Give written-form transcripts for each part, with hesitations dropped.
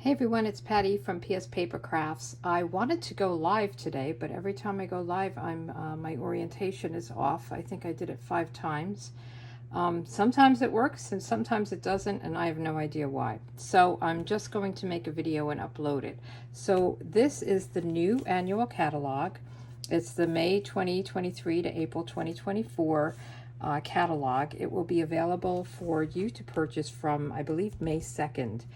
Hey everyone, it's Patty from pspapercrafts. I wanted to go live today, but every time I go live, my orientation is off. I think I did it 5 times. Sometimes it works and sometimes it doesn't, and I have no idea why. So I'm just going to make a video and upload it. So this is the new annual catalog. It's the May 2023 to April 2024 catalog. It will be available for you to purchase from, I believe, May 2nd.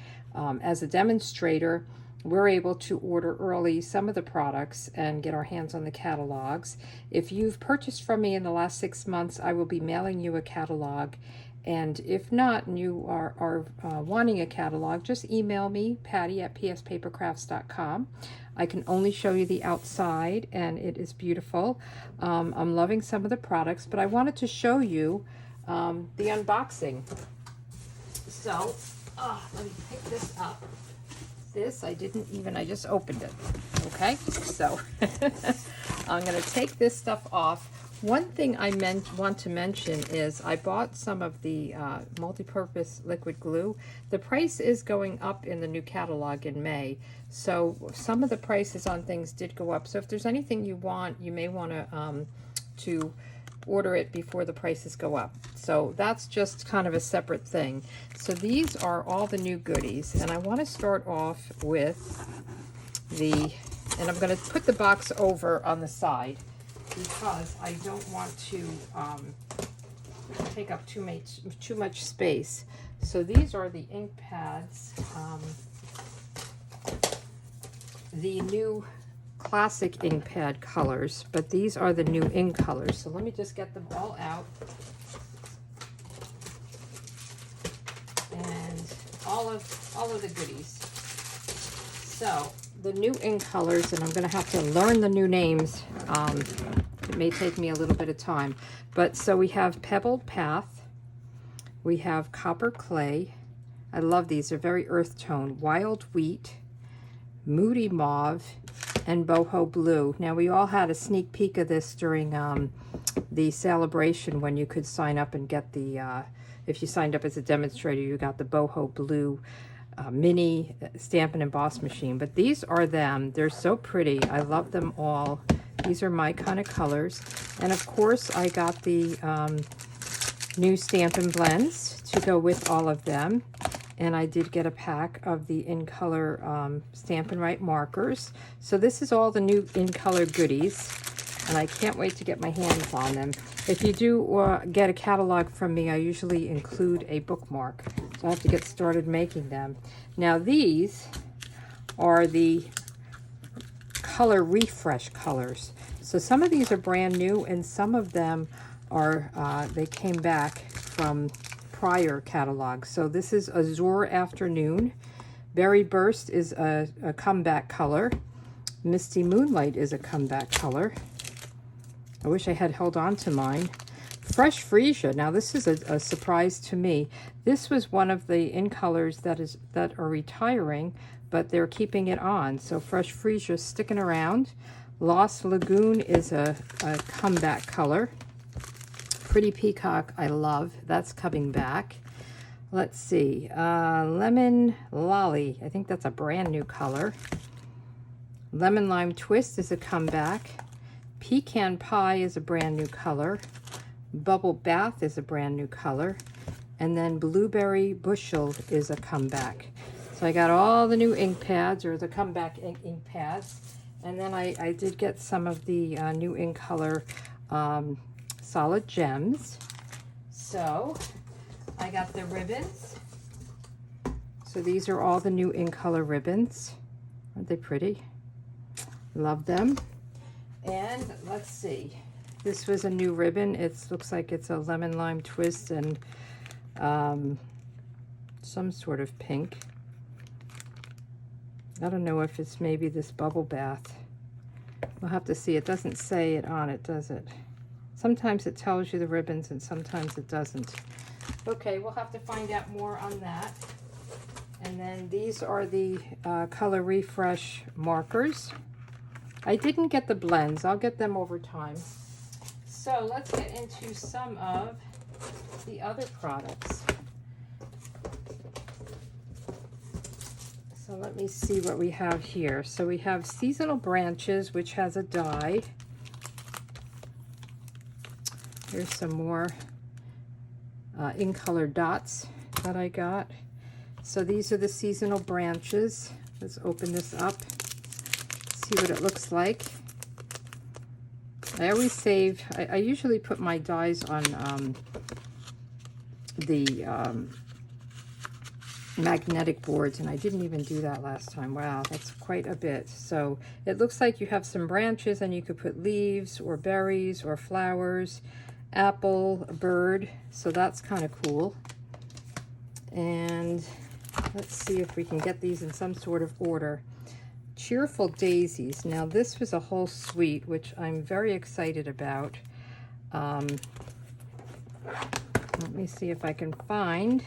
As a demonstrator, we're able to order early some of the products and get our hands on the catalogs. If you've purchased from me in the last 6 months, I will be mailing you a catalog. And if not, and you are wanting a catalog, just email me, patty@pspapercrafts.com. I can only show you the outside, and it is beautiful. I'm loving some of the products, but I wanted to show you the unboxing. So, let me pick this up. This, I just opened it. Okay, so I'm going to take this stuff off. One thing I want to mention is I bought some of the multi-purpose liquid glue. The price is going up in the new catalog in May, so some of the prices on things did go up. So if there's anything you want, you may want to order it before the prices go up. So that's just kind of a separate thing. So these are all the new goodies, and I want to start off with and I'm going to put the box over on the side because I don't want to take up too much space. So these are the ink pads, the new classic ink pad colors, but these are the new ink colors. So let me just get them all out, and all of the goodies. So the new ink colors, and I'm going to have to learn the new names. It may take me a little bit of time, but so we have Pebbled Path, we have Copper Clay. I love these; they're very earth tone. Wild Wheat, Moody Mauve, and Boho Blue. Now, we all had a sneak peek of this during the celebration when you could sign up and get the, if you signed up as a demonstrator, you got the Boho Blue mini Stampin' Emboss machine. But these are them. They're so pretty. I love them all. These are my kind of colors. And of course, I got the new Stampin' Blends to go with all of them. And I did get a pack of the in color Stampin' Right markers. So this is all the new in color goodies, and I can't wait to get my hands on them. If you do get a catalog from me, I usually include a bookmark, so I have to get started making them. Now these are the color refresh colors. So some of these are brand new, and some of them are they came back from prior catalog. So this is Azure Afternoon. Berry Burst is a comeback color. Misty Moonlight is a comeback color. I wish I had held on to mine. Fresh Freesia. Now this is a surprise to me. This was one of the in colors that are retiring, but they're keeping it on. So Fresh Freesia is sticking around. Lost Lagoon is a comeback color. Pretty Peacock, I love. That's coming back. Let's see. Lemon Lolly. I think that's a brand new color. Lemon Lime Twist is a comeback. Pecan Pie is a brand new color. Bubble Bath is a brand new color. And then Blueberry Bushel is a comeback. So I got all the new ink pads, or the comeback ink pads. And then I did get some of the new ink color Solid Gems. So I got the ribbons. So these are all the new in color ribbons. Aren't they pretty? Love them. And let's see, this was a new ribbon. It looks like it's a lemon lime twist and some sort of pink. I don't know if it's maybe this bubble bath. We'll have to see. It doesn't say it on it, does it? Sometimes it tells you the ribbons and sometimes it doesn't. Okay, we'll have to find out more on that. And then these are the Color Refresh markers. I didn't get the blends. I'll get them over time. So let's get into some of the other products. So let me see what we have here. So we have Seasonal Branches, which has a die. Here's some more in color dots that I got. So these are the Seasonal Branches. Let's open this up, see what it looks like. I always save, I usually put my dies on the magnetic boards, and I didn't even do that last time. Wow, that's quite a bit. So it looks like you have some branches, and you could put leaves or berries or flowers, apple, a bird. So that's kind of cool. And let's see if we can get these in some sort of order. Cheerful Daisies. Now this was a whole suite, which I'm very excited about. Let me see if I can find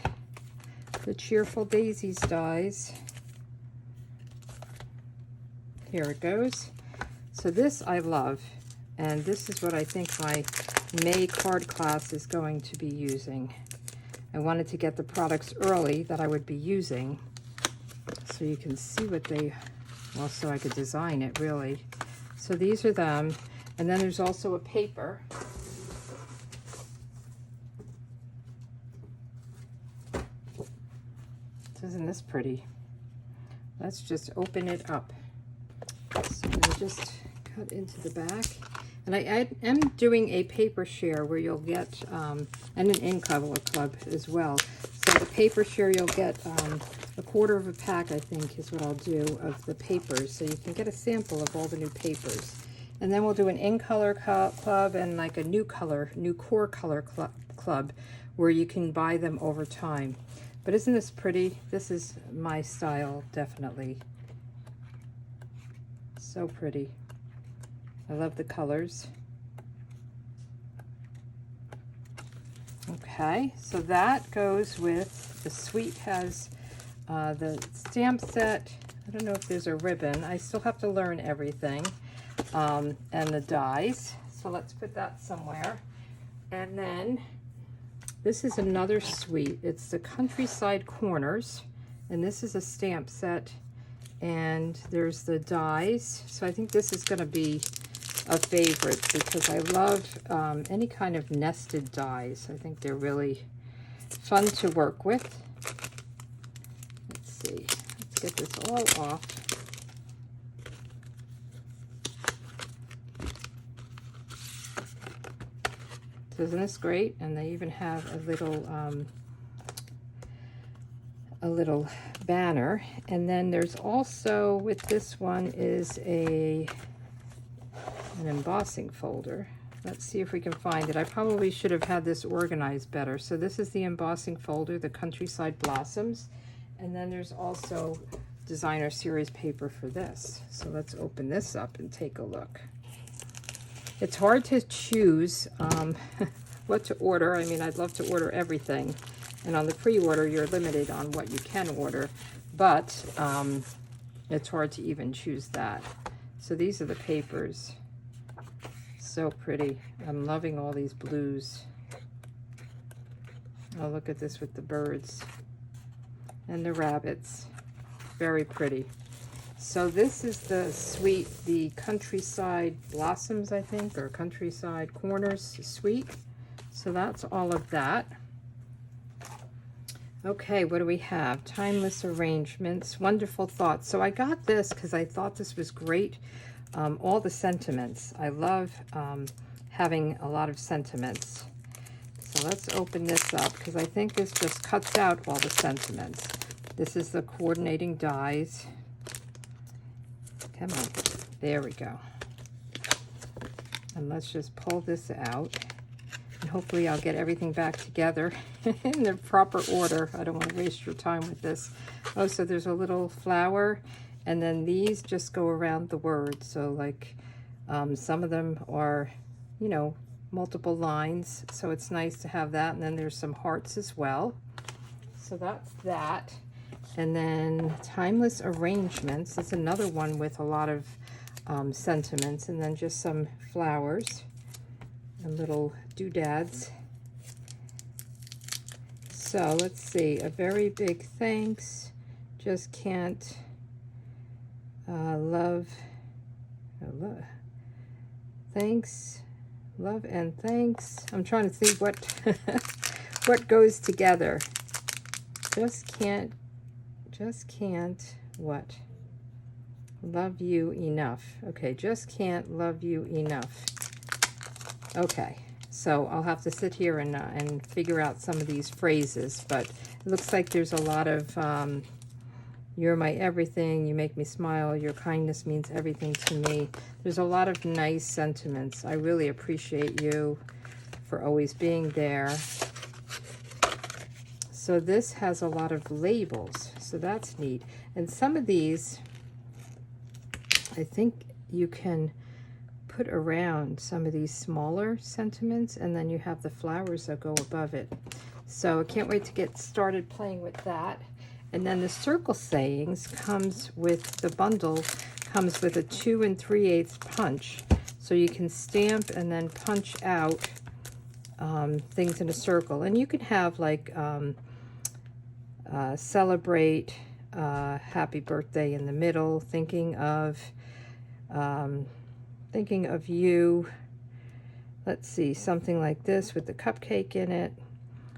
the Cheerful Daisies dies. Here it goes. So this I love, and this is what I think my May card class is going to be using. I wanted to get the products early that I would be using, so you can see what they, well, so I could design it really. So these are them, and then there's also a paper. Isn't this pretty? Let's just open it up. So I'm gonna just cut into the back. And I am doing a paper share where you'll get, and an in color club as well. So the paper share, you'll get a quarter of a pack, I think, is what I'll do, of the papers. So you can get a sample of all the new papers. And then we'll do an in color club and like a new core color club where you can buy them over time. But isn't this pretty? This is my style, definitely. So pretty. I love the colors. Okay, so that goes with, the suite has the stamp set. I don't know if there's a ribbon. I still have to learn everything. And the dies. So let's put that somewhere. And then this is another suite. It's the Countryside Corners, and this is a stamp set, and there's the dies. So I think this is going to be a favorite because I love any kind of nested dies. I think they're really fun to work with. Let's see. Let's get this all off. So isn't this great? And they even have a little banner. And then there's also, with this one, is an embossing folder. Let's see if we can find it. I probably should have had this organized better. So this is the embossing folder, the Countryside Blossoms. And then there's also designer series paper for this. So let's open this up and take a look. It's hard to choose what to order. I mean, I'd love to order everything. And on the pre-order, you're limited on what you can order. But it's hard to even choose that. So these are the papers. So pretty. I'm loving all these blues. Oh, look at this with the birds and the rabbits. Very pretty. So this is the suite, the Countryside Blossoms, I think, or Countryside Corners suite. So that's all of that. Okay, what do we have? Timeless Arrangements, Wonderful Thoughts. So I got this because I thought this was great. All the sentiments. I love having a lot of sentiments. So let's open this up because I think this just cuts out all the sentiments. This is the coordinating dies. Come on, there we go. And let's just pull this out. And hopefully I'll get everything back together in the proper order. I don't want to waste your time with this. Oh, so there's a little flower, and then these just go around the words. So like some of them are, you know, multiple lines. So it's nice to have that. And then there's some hearts as well. So that's that. And then Timeless Arrangements is another one with a lot of sentiments, and then just some flowers and little doodads. So let's see, a very big thanks. Just can't love, thanks, love and thanks. I'm trying to see what what goes together. Just can't what? Love you enough. Okay, just can't love you enough. Okay, so I'll have to sit here and figure out some of these phrases, but it looks like there's a lot of you're my everything, you make me smile, your kindness means everything to me. There's a lot of nice sentiments. I really appreciate you for always being there. So this has a lot of labels, so that's neat. And some of these, I think you can put around some of these smaller sentiments, and then you have the flowers that go above it. So I can't wait to get started playing with that. And then the circle sayings comes with, the bundle comes with a 2 3/8 punch. So you can stamp and then punch out things in a circle. And you can have like celebrate, happy birthday in the middle, thinking of you. Let's see, something like this with the cupcake in it.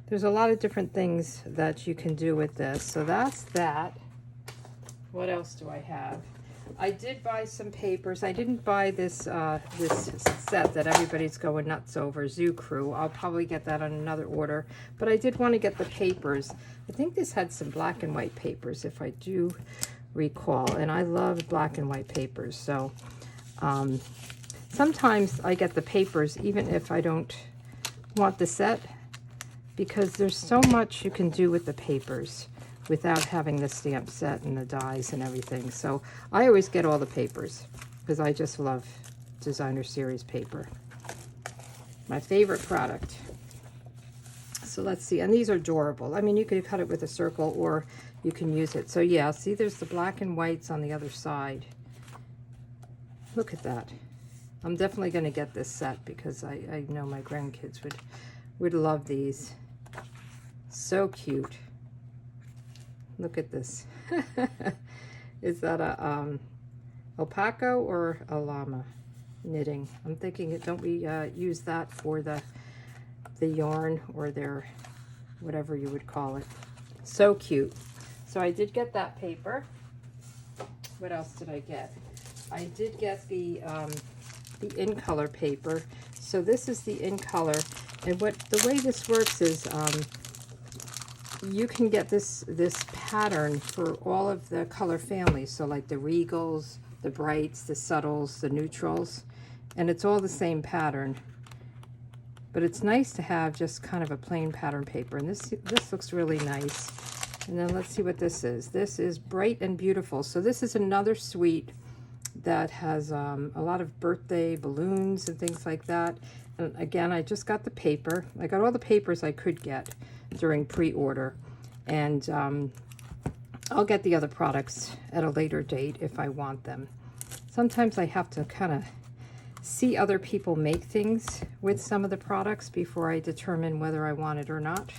There's a lot of different things that you can do with this. So that's that. What else do I have? I did buy some papers. I didn't buy this this set that everybody's going nuts over, Zoo Crew. I'll probably get that on another order. But I did want to get the papers. I think this had some black and white papers, if I do recall. And I love black and white papers. So sometimes I get the papers even if I don't want the set, because there's so much you can do with the papers without having the stamp set and the dies and everything. So I always get all the papers because I just love designer series paper. My favorite product. So let's see, and these are durable. I mean, you could cut it with a circle or you can use it. So yeah, see, there's the black and whites on the other side. Look at that. I'm definitely going to get this set because I know my grandkids would love these. So cute. Look at this. Is that a alpaca or a llama knitting? I'm thinking, don't we use that for the yarn or their whatever you would call it? So cute. So I did get that paper. What else did I get? I did get the in color paper. So this is the in color, and the way this works is you can get this pattern for all of the color families. So like the regals, the brights, the subtles, the neutrals, and it's all the same pattern. But it's nice to have just kind of a plain pattern paper, and this looks really nice. And then let's see what this is. This is Bright and Beautiful. So this is another suite that has a lot of birthday balloons and things like that. And again, I just got the paper. I got all the papers I could get during pre-order, and I'll get the other products at a later date if I want them. Sometimes I have to kind of see other people make things with some of the products before I determine whether I want it or not.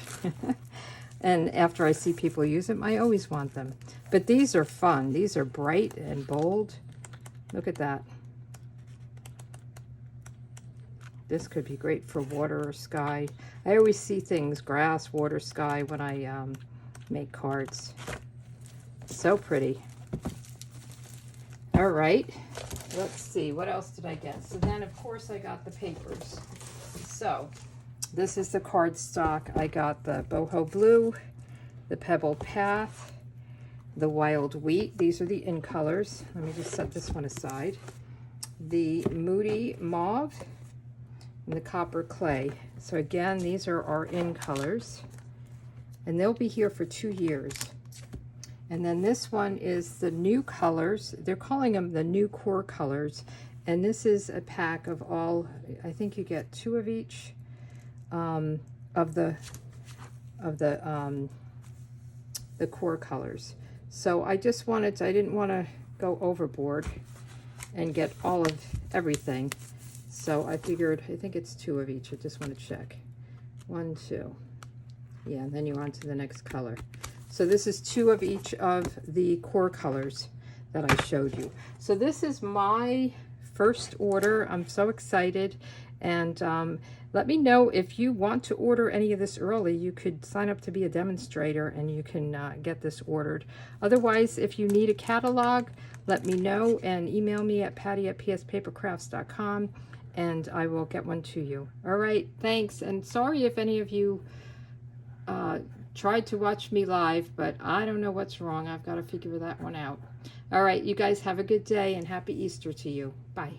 And after I see people use them, I always want them. But these are fun. These are bright and bold. Look at that. This could be great for water or sky. I always see things, grass, water, sky, when I make cards. So pretty. All right. Let's see. What else did I get? So then, of course, I got the papers. So this is the cardstock. I got the Boho Blue, the Pebble Path, the Wild Wheat. These are the in colors. Let me just set this one aside. The Moody Mauve and the Copper Clay. So again, these are our in colors, and they'll be here for 2 years. And then this one is the new colors. They're calling them the new core colors. And this is a pack of all, I think you get 2 of each of the core colors. So I just wanted to, I didn't want to go overboard and get all of everything. So I figured, I think it's 2 of each. I just want to check. 1, 2. Yeah, and then you're on to the next color. So this is 2 of each of the core colors. that I showed you. So this is my first order. I'm so excited. And let me know if you want to order any of this early. You could sign up to be a demonstrator and you can get this ordered. Otherwise, if you need a catalog, let me know and email me at patty@pspapercrafts.com and I will get one to you. All right, thanks. And sorry if any of you tried to watch me live, but I don't know what's wrong. I've got to figure that one out. All right, you guys have a good day and happy Easter to you. Bye.